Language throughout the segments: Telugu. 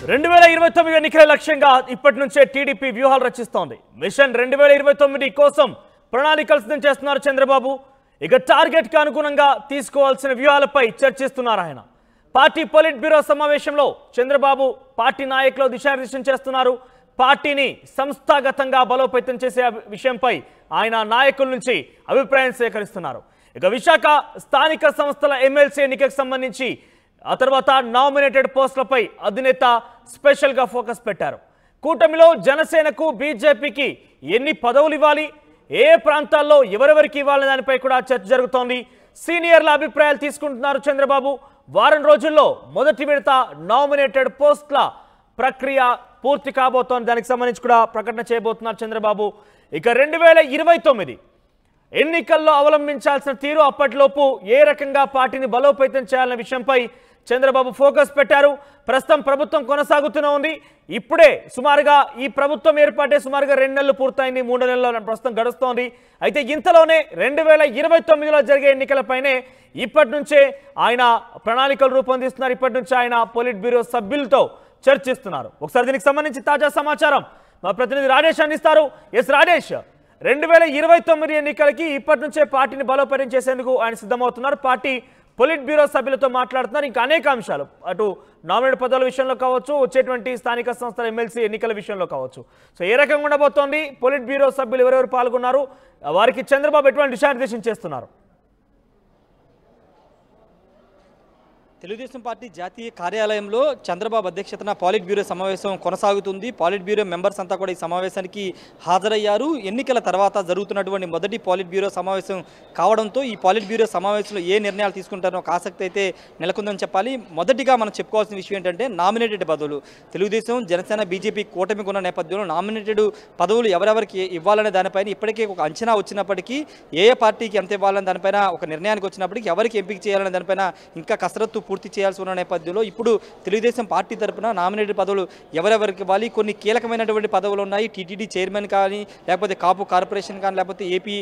2029 ఎన్నికల లక్ష్యంగా ఇప్పటి నుంచే టీడీపీ వ్యూహాలు రచిస్తోంది. మిషన్ 2029 కోసం ప్రణాళికలు సిద్ధం చేస్తున్నారు చంద్రబాబు. ఇక టార్గెట్ కి అనుగుణంగా తీసుకోవాల్సిన వ్యూహాలపై చర్చిస్తున్నారు ఆయన. పార్టీ పొలిట్ బ్యూరో సమావేశంలో చంద్రబాబు పార్టీ నాయకులు దిశానిర్దేశం చేస్తున్నారు. పార్టీని సంస్థాగతంగా బలోపేతం చేసే విషయంపై ఆయన నాయకుల నుంచి అభిప్రాయం సేకరిస్తున్నారు. ఇక విశాఖ స్థానిక సంస్థల ఎమ్మెల్సీ ఎన్నికకు సంబంధించి ఆ తర్వాత నామినేటెడ్ పోస్టులపై అధినేత స్పెషల్గా ఫోకస్ పెట్టారు. కూటమిలో జనసేనకు బీజేపీకి ఎన్ని పదవులు ఇవ్వాలి, ఏ ప్రాంతాల్లో ఎవరెవరికి ఇవ్వాలనే దానిపై కూడా చర్చ జరుగుతోంది. సీనియర్ల అభిప్రాయాలు తీసుకుంటున్నారు చంద్రబాబు. వారం రోజుల్లో మొదటి విడత నామినేటెడ్ పోస్టుల ప్రక్రియ పూర్తి కాబోతోంది. దానికి సంబంధించి కూడా ప్రకటన చేయబోతున్నారు చంద్రబాబు. ఇక 2029 ఎన్నికల్లో అవలంబించాల్సిన తీరు, అప్పటిలోపు ఏ రకంగా పార్టీని బలోపేతం చేయాలనే విషయంపై చంద్రబాబు ఫోకస్ పెట్టారు. ప్రస్తుతం ప్రభుత్వం కొనసాగుతూనే ఉంది. ఇప్పుడే సుమారుగా ఈ ప్రభుత్వం ఏర్పాటే సుమారుగా 2 నెలలు పూర్తయింది, 3 నెలల్లో ప్రస్తుతం గడుస్తోంది. అయితే ఇంతలోనే 2029లో జరిగే ఎన్నికలపైనే ఇప్పటి నుంచే ఆయన ప్రణాళికలు రూపొందిస్తున్నారు. ఇప్పటి నుంచి ఆయన పొలిట్ బ్యూరో సభ్యులతో చర్చిస్తున్నారు. ఒకసారి దీనికి సంబంధించి తాజా సమాచారం మా ప్రతినిధి రాజేష్ అందిస్తారు. ఎస్ రాజేష్, 2029 ఎన్నికలకి ఇప్పటి నుంచే పార్టీని బలోపేతం చేసేందుకు ఆయన సిద్ధమవుతున్నారు. పార్టీ పొలిట్ బ్యూరో సభ్యులతో మాట్లాడుతున్నారు. ఇంకా అనేక అంశాలు, అటు నామినేట్ పదవుల విషయంలో కావచ్చు, వచ్చేటువంటి స్థానిక సంస్థల ఎమ్మెల్సీ ఎన్నికల విషయంలో కావచ్చు. సో ఏ రకంగా ఉండబోతోంది, పొలిట్ బ్యూరో సభ్యులు ఎవరెవరు పాల్గొన్నారు, వారికి చంద్రబాబు ఎటువంటి దిశానిర్దేశం చేస్తున్నారు? తెలుగుదేశం పార్టీ జాతీయ కార్యాలయంలో చంద్రబాబు అధ్యక్షతన పాలిట్ బ్యూరో సమావేశం కొనసాగుతుంది. పాలిట్ బ్యూరో మెంబర్స్ అంతా కూడా ఈ సమావేశానికి హాజరయ్యారు. ఎన్నికల తర్వాత జరుగుతున్నటువంటి మొదటి పాలిట్ బ్యూరో సమావేశం కావడంతో ఈ పాలిట్ బ్యూరో సమావేశంలో ఏ నిర్ణయాలు తీసుకుంటారో ఒక ఆసక్తి అయితే నెలకొందని చెప్పాలి. మొదటిగా మనం చెప్పుకోవాల్సిన విషయం ఏంటంటే నామినేటెడ్ పదవులు. తెలుగుదేశం, జనసేన, బీజేపీ కూటమికి ఉన్న నేపథ్యంలో నామినేటెడ్ పదవులు ఎవరెవరికి ఇవ్వాలనే దానిపైన ఇప్పటికే ఒక అంచనా వచ్చినప్పటికీ, ఏ పార్టీకి ఎంత ఇవ్వాలనే దానిపైన ఒక నిర్ణయానికి వచ్చినప్పటికీ, ఎవరికి ఎంపిక చేయాలనే దానిపైన ఇంకా కసరత్తు పూర్తి చేయాల్సి ఉన్న నేపథ్యంలో ఇప్పుడు తెలుగుదేశం పార్టీ తరఫున నామినేటెడ్ పదవులు ఎవరెవరికి ఇవ్వాలి, కొన్ని కీలకమైనటువంటి పదవులు ఉన్నాయి. టీటీడీ చైర్మన్ కానీ, లేకపోతే కాపు కార్పొరేషన్ కానీ, లేకపోతే ఏపీ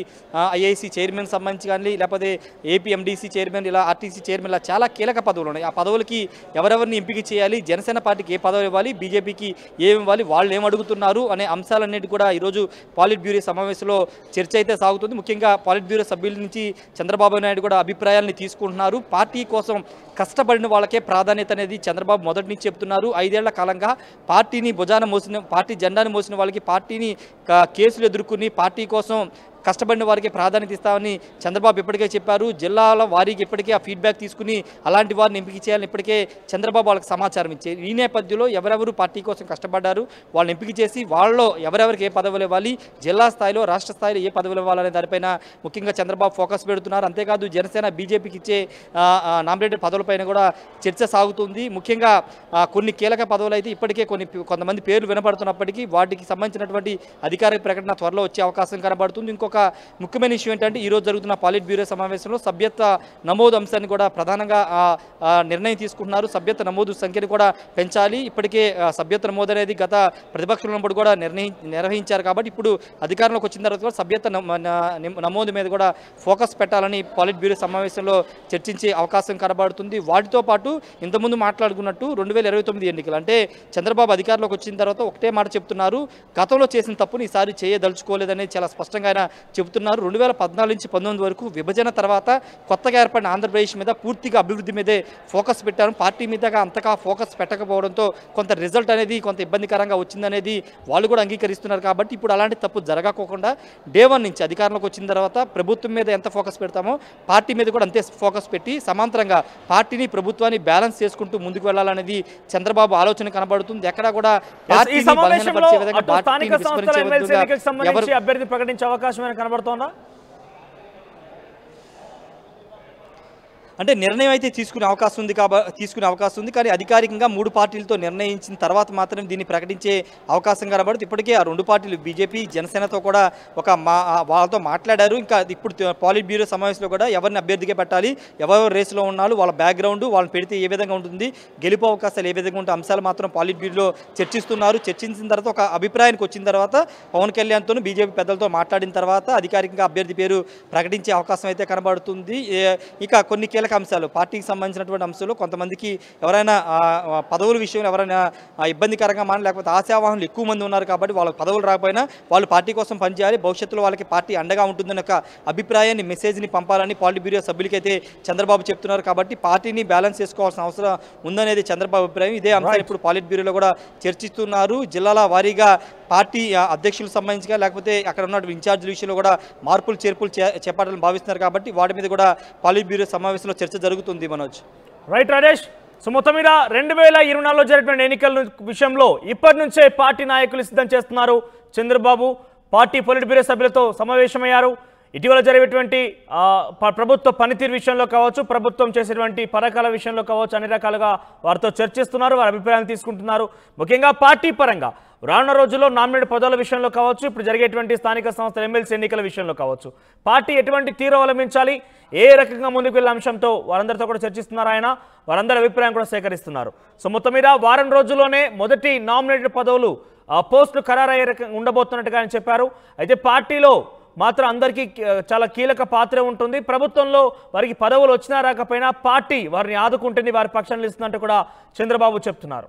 ఐఐసి చైర్మన్ సంబంధించి కానీ, లేకపోతే ఏపీ ఎండీసీ చైర్మన్, ఇలా ఆర్టీసీ చైర్మన్, ఇలా చాలా కీలక పదవులు ఉన్నాయి. ఆ పదవులకి ఎవరెవరిని ఎంపిక చేయాలి, జనసేన పార్టీకి ఏ పదవులు ఇవ్వాలి, బీజేపీకి ఏమి ఇవ్వాలి, వాళ్ళు ఏం అడుగుతున్నారు అనే అంశాలన్నిటి కూడా ఈరోజు పాలిట్ బ్యూరో సమావేశంలో చర్చ అయితే సాగుతుంది. ముఖ్యంగా పాలిట్ బ్యూరో సభ్యుల నుంచి చంద్రబాబు నాయుడు కూడా అభిప్రాయాలను తీసుకుంటున్నారు. పార్టీ కోసం కష్టపడిన వాళ్ళకే ప్రాధాన్యత అనేది చంద్రబాబు మొదటి నుంచి చెప్తున్నారు. 5 ఏళ్ల కాలంగా పార్టీని భుజాన మోసిన, పార్టీ జెండాను మోసిన వాళ్ళకి, పార్టీని కేసులు ఎదుర్కొని పార్టీ కోసం కష్టపడిన వారికి ప్రాధాన్యత ఇస్తామని చంద్రబాబు ఇప్పటికే చెప్పారు. జిల్లాల వారికి ఇప్పటికే ఆ ఫీడ్బ్యాక్ తీసుకుని అలాంటి వారిని ఎంపిక చేయాలని ఇప్పటికే చంద్రబాబు వాళ్ళకి సమాచారం ఇచ్చారు. ఈ నేపథ్యంలో ఎవరెవరు పార్టీ కోసం కష్టపడ్డారు వాళ్ళని ఎంపిక చేసి వాళ్ళలో ఎవరెవరికి ఏ పదవులు ఇవ్వాలి, జిల్లా స్థాయిలో, రాష్ట్ర స్థాయిలో ఏ పదవులు ఇవ్వాలనే దానిపైన ముఖ్యంగా చంద్రబాబు ఫోకస్ పెడుతున్నారు. అంతేకాదు జనసేన, బీజేపీకి ఇచ్చే నామినేటెడ్ పదవులపైన కూడా చర్చ సాగుతుంది. ముఖ్యంగా కొన్ని కీలక పదవులు అయితే ఇప్పటికే కొంతమంది పేర్లు వినపడుతున్నప్పటికీ వాటికి సంబంధించినటువంటి అధికారిక ప్రకటన త్వరలో వచ్చే అవకాశం కనబడుతుంది. ఇంకొక ముఖ్యమైన విషయం ఏంటంటే ఈరోజు జరుగుతున్న పాలిట్ బ్యూరో సమావేశంలో సభ్యత్వ నమోదు అంశాన్ని కూడా ప్రధానంగా నిర్ణయం తీసుకుంటున్నారు. సభ్యత్వ నమోదు సంఖ్యను కూడా పెంచాలి. ఇప్పటికే సభ్యత్వ నమోదు అనేది గత ప్రతిపక్షంలో ఉన్నప్పుడు కూడా నిర్వహించారు కాబట్టి ఇప్పుడు అధికారంలోకి వచ్చిన తర్వాత కూడా సభ్యత్వ నమోదు మీద కూడా ఫోకస్ పెట్టాలని పాలిట్ బ్యూరో సమావేశంలో చర్చించే అవకాశం కనబడుతుంది. వాటితో పాటు ఇంతకుముందు మాట్లాడుకున్నట్టు 2029 ఎన్నికలు అంటే చంద్రబాబు అధికారంలోకి వచ్చిన తర్వాత ఒకటే మాట చెప్తున్నారు, గతంలో చేసిన తప్పుని ఈసారి చేయదలుచుకోలేదని చాలా స్పష్టంగా ఆయన చెబుతున్నారు. 2014 నుంచి 19 వరకు విభజన తర్వాత కొత్తగా ఏర్పడిన ఆంధ్రప్రదేశ్ మీద పూర్తిగా అభివృద్ధి మీదే ఫోకస్ పెట్టారు. పార్టీ మీదగా అంతగా ఫోకస్ పెట్టకపోవడంతో కొంత రిజల్ట్ అనేది కొంత ఇబ్బందికరంగా వచ్చిందనేది వాళ్ళు కూడా అంగీకరిస్తున్నారు. కాబట్టి ఇప్పుడు అలాంటి తప్పు జరగకోకుండా డే 1 నుంచి అధికారంలోకి వచ్చిన తర్వాత ప్రభుత్వం మీద ఎంత ఫోకస్ పెడతామో పార్టీ మీద కూడా అంతే ఫోకస్ పెట్టి సమాంతరంగా పార్టీని, ప్రభుత్వాన్ని బ్యాలెన్స్ చేసుకుంటూ ముందుకు వెళ్లాలనేది చంద్రబాబు ఆలోచన కనబడుతుంది. ఎక్కడా కూడా పార్టీని బలహీనపరిచే విధంగా, పార్టీని విస్మరించే విధంగా అభ్యర్థి ప్రకటించే అవకాశం కనబడుతోందా? అంటే నిర్ణయం అయితే తీసుకునే అవకాశం ఉంది కానీ అధికారికంగా 3 పార్టీలతో నిర్ణయించిన తర్వాత మాత్రం దీన్ని ప్రకటించే అవకాశం కనబడుతుంది. ఇప్పటికే ఆ 2 పార్టీలు బీజేపీ, జనసేనతో కూడా వాళ్ళతో మాట్లాడారు. ఇంకా ఇప్పుడు పాలిట్ బ్యూరో సమావేశంలో కూడా ఎవరిని అభ్యర్థిగా పెట్టాలి, ఎవరు రేసులో ఉన్నారు, వాళ్ళ బ్యాక్గ్రౌండ్, వాళ్ళని పెడితే ఏ విధంగా ఉంటుంది, గెలుపు అవకాశాలు ఏ విధంగా ఉంటాయి అంశాలు మాత్రం పాలిట్ బ్యూరోలో చర్చిస్తున్నారు. చర్చించిన తర్వాత ఒక అభిప్రాయానికి వచ్చిన తర్వాత పవన్ కళ్యాణ్తో, బీజేపీ పెద్దలతో మాట్లాడిన తర్వాత అధికారికంగా అభ్యర్థి పేరు ప్రకటించే అవకాశం అయితే కనబడుతుంది. ఇక కొన్ని కీలక అంశాలు పార్టీకి సంబంధించినటువంటి అంశాలు కొంతమందికి ఎవరైనా పదవుల విషయంలో ఎవరైనా ఇబ్బందికరంగా మాన లేకపోతే ఆశావాహనులు ఎక్కువ మంది ఉన్నారు కాబట్టి వాళ్ళకి పదవులు రాకపోయినా వాళ్ళు పార్టీ కోసం పనిచేయాలి, భవిష్యత్తులో వాళ్ళకి పార్టీ అండగా ఉంటుందన్న ఒక అభిప్రాయాన్ని మెసేజ్ని పంపాలని పాలిట్ బ్యూరో సభ్యులకైతే చంద్రబాబు చెప్తున్నారు. కాబట్టి పార్టీని బ్యాలెన్స్ చేసుకోవాల్సిన అవసరం ఉందనేది చంద్రబాబు అభిప్రాయం. ఇదే అంశాన్ని ఇప్పుడు పాలిట్ బ్యూరోలో కూడా చర్చిస్తున్నారు. జిల్లాల వారీగా పార్టీ అధ్యక్షులకు సంబంధించిగా లేకపోతే అక్కడ ఉన్న ఇన్ఛార్జీల విషయంలో కూడా మార్పులు చేర్పులు చేపట్టాలని భావిస్తున్నారు. కాబట్టి వాటి మీద కూడా పాలిట్ బ్యూరో సమావేశంలో చర్చ జరుగుతుంది. మనోజ్. రైట్ రాజేష్. సో మొత్తం మీద 2024లో జరిగిన ఎన్నికల విషయంలో ఇప్పటి నుంచే పార్టీ నాయకులు సిద్ధం చేస్తున్నారు. చంద్రబాబు పార్టీ పొలిట్ బ్యూరో సభ్యులతో సమావేశమయ్యారు. ఇటీవల జరిగేటువంటి ప్రభుత్వ పనితీరు విషయంలో కావచ్చు, ప్రభుత్వం చేసేటువంటి పథకాల విషయంలో కావచ్చు, అన్ని రకాలుగా వారితో చర్చిస్తున్నారు, వారి అభిప్రాయాలు తీసుకుంటున్నారు. ముఖ్యంగా పార్టీ పరంగా రానున్న రోజుల్లో నామినేట్ పదవుల విషయంలో కావచ్చు, ఇప్పుడు జరిగేటువంటి స్థానిక సంస్థల ఎమ్మెల్సీ ఎన్నికల విషయంలో కావచ్చు, పార్టీ ఎటువంటి తీరు అవలంబించాలి, ఏ రకంగా ముందుకు వెళ్ళే అంశంతో వారందరితో కూడా చర్చిస్తున్నారు. ఆయన వారందరి అభిప్రాయం కూడా సేకరిస్తున్నారు. సో మొత్తం మీద వారం రోజుల్లోనే మొదటి నామినేటెడ్ పదవులు పోస్టులు ఖరారయ్యే రకంగా ఉండబోతున్నట్టుగా ఆయన చెప్పారు. అయితే పార్టీలో మాత్రం అందరికీ చాలా కీలక పాత్ర ఉంటుంది. ప్రభుత్వంలో వారికి పదవులు వచ్చినా రాకపోయినా పార్టీ వారిని ఆదుకుంటుంది, వారి పక్షాన్ని నిలుస్తుందంటూ కూడా చంద్రబాబు చెప్తున్నారు.